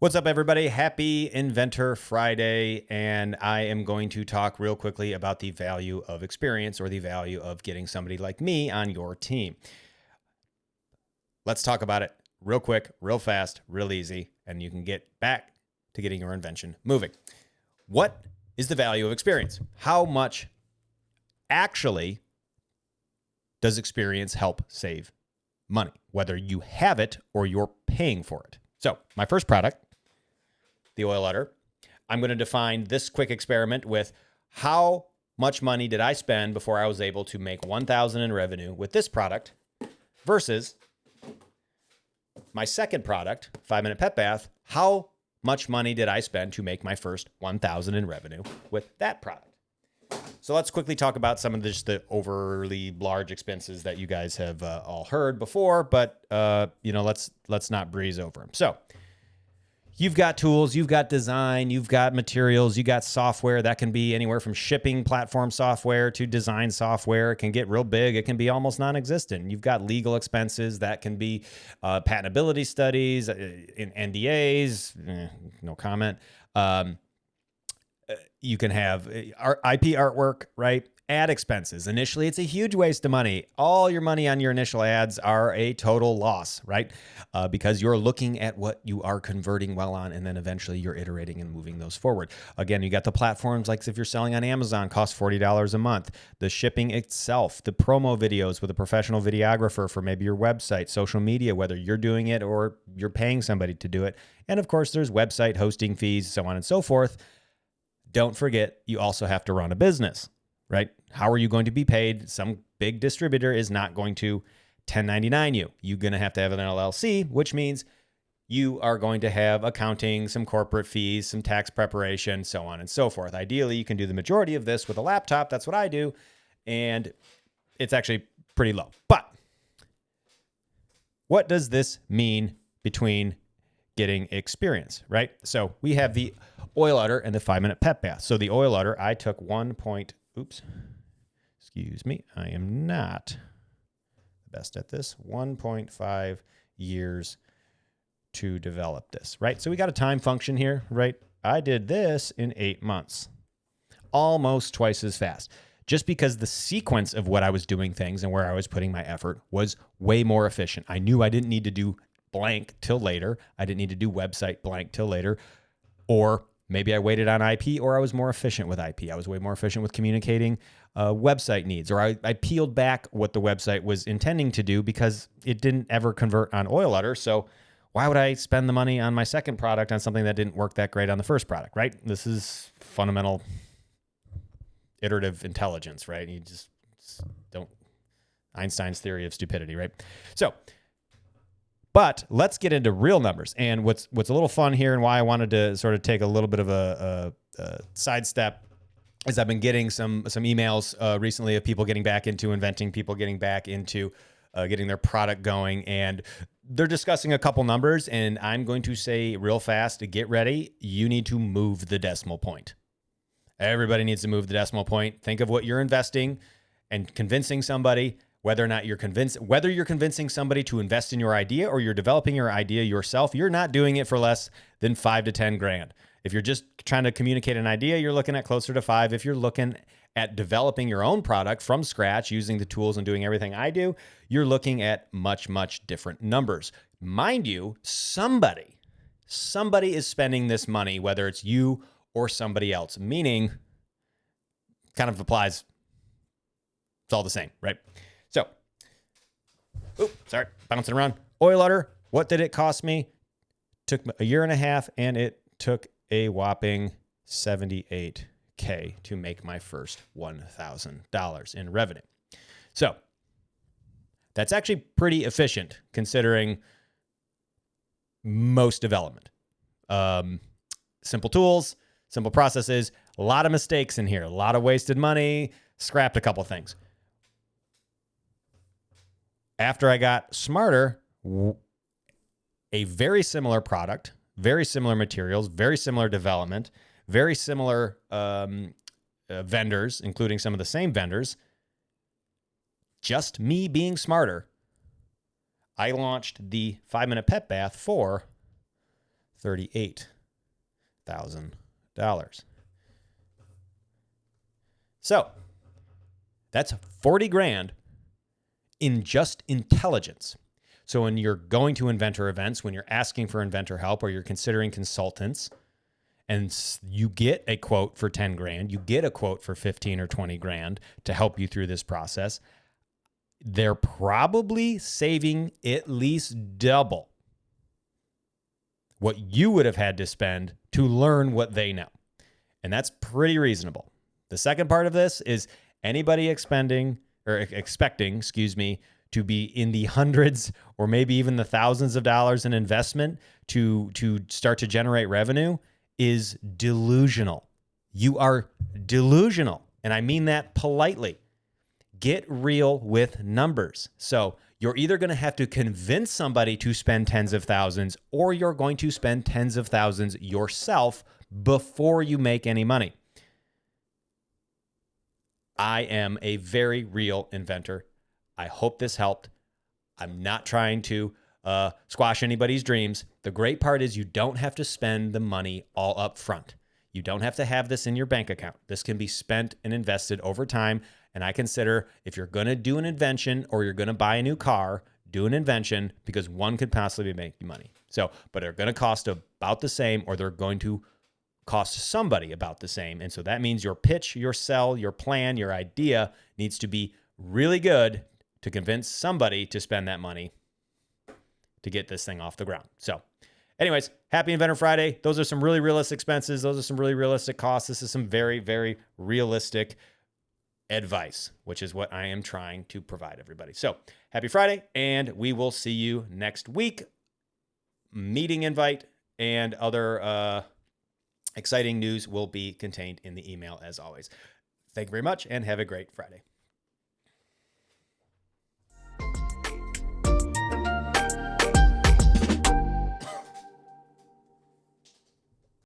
What's up, everybody? Happy Inventor Friday, and I am going to talk real quickly about the value of experience or the value of getting somebody like me on your team. Let's talk about it real quick, real fast, real easy, and you can get back to getting your invention moving. What is the value of experience? How much actually does experience help save money, whether you have it or you're paying for it? So my first product, the oil udder, I'm going to define this quick experiment with how much money did I spend before I was able to make $1,000 in revenue with this product versus my second product, 5-minute pet bath. How much money did I spend to make my first $1,000 in revenue with that product? So let's quickly talk about some of the overly large expenses that you guys have all heard before, but let's not breeze over them. So you've got tools, you've got design, you've got materials, you got software that can be anywhere from shipping platform software to design software. It can get real big. It can be almost non-existent. You've got legal expenses that can be patentability studies, in NDAs, no comment. You can have IP artwork, right? Ad expenses. Initially, it's a huge waste of money. All your money on your initial ads are a total loss, right? Because you're looking at what you are converting well on, and then eventually you're iterating and moving those forward. Again, you got the platforms like if you're selling on Amazon, cost $40 a month. The shipping itself, the promo videos with a professional videographer for maybe your website, social media, whether you're doing it or you're paying somebody to do it. And of course, there's website hosting fees, so on and so forth. Don't forget, you also have to run a business, right? How are you going to be paid? Some big distributor is not going to 1099 you. You're going to have an LLC, which means you are going to have accounting, some corporate fees, some tax preparation, so on and so forth. Ideally, you can do the majority of this with a laptop. That's what I do. And it's actually pretty low. But what does this mean between getting experience, right? So we have the oil udder and the 5-minute pet bath. So the oil udder, I took excuse me, I am not the best at this, 1.5 years to develop this, right? So we got a time function here, right? I did this in 8 months, almost twice as fast, just because the sequence of what I was doing things and where I was putting my effort was way more efficient. I knew I didn't need to do blank till later. I didn't need to do website blank till later. Or maybe I waited on IP, or I was more efficient with IP. I was way more efficient with communicating website needs, or I peeled back what the website was intending to do because it didn't ever convert on oil udder. So why would I spend the money on my second product on something that didn't work that great on the first product, right? This is fundamental iterative intelligence, right? You just don't, Einstein's theory of stupidity, right? So, but let's get into real numbers. And what's a little fun here, and why I wanted to sort of take a little bit of a sidestep, is I've been getting some emails recently of people getting back into inventing, people getting back into getting their product going, and they're discussing a couple numbers. And I'm going to say real fast, to get ready, you need to move the decimal point. Everybody needs to move the decimal point. Think of what you're investing and convincing somebody. Whether or not you're convincing somebody to invest in your idea or you're developing your idea yourself, you're not doing it for less than $5 to $10 grand. If you're just trying to communicate an idea, you're looking at closer to 5. If you're looking at developing your own product from scratch using the tools and doing everything I do, you're looking at much, much different numbers. Mind you, somebody is spending this money, whether it's you or somebody else, meaning kind of applies, it's all the same, right? So, bouncing around. Oil udder, what did it cost me? Took a year and a half, and it took a whopping $78K to make my first $1,000 in revenue. So, that's actually pretty efficient considering most development. Simple tools, simple processes, a lot of mistakes in here, a lot of wasted money, scrapped a couple things. After I got smarter, a very similar product, very similar materials, very similar development, very similar vendors, including some of the same vendors, just me being smarter, I launched the 5-minute pet bath for $38,000. So that's 40 grand in just intelligence. So when you're going to inventor events, when you're asking for inventor help, or you're considering consultants, and you get a quote for 10 grand, you get a quote for 15 or 20 grand to help you through this process, they're probably saving at least double what you would have had to spend to learn what they know. And that's pretty reasonable. The second part of this is anybody expecting, to be in the hundreds or maybe even the thousands of dollars in investment to start to generate revenue is delusional. You are delusional. And I mean that politely. Get real with numbers. So you're either going to have to convince somebody to spend tens of thousands, or you're going to spend tens of thousands yourself before you make any money. I am a very real inventor. I hope this helped. I'm not trying to squash anybody's dreams. The great part is you don't have to spend the money all up front. You don't have to have this in your bank account. This can be spent and invested over time. And I consider if you're going to do an invention or you're going to buy a new car, do an invention, because one could possibly make you money. So, but they're going to cost about the same, or they're going to cost somebody about the same. And so that means your pitch, your sell, your plan, your idea needs to be really good to convince somebody to spend that money to get this thing off the ground. So anyways, happy Inventor Friday. Those are some really realistic expenses. Those are some really realistic costs. This is some very, very realistic advice, which is what I am trying to provide everybody. So happy Friday, and we will see you next week. Meeting invite and other exciting news will be contained in the email as always. Thank you very much, and have a great Friday.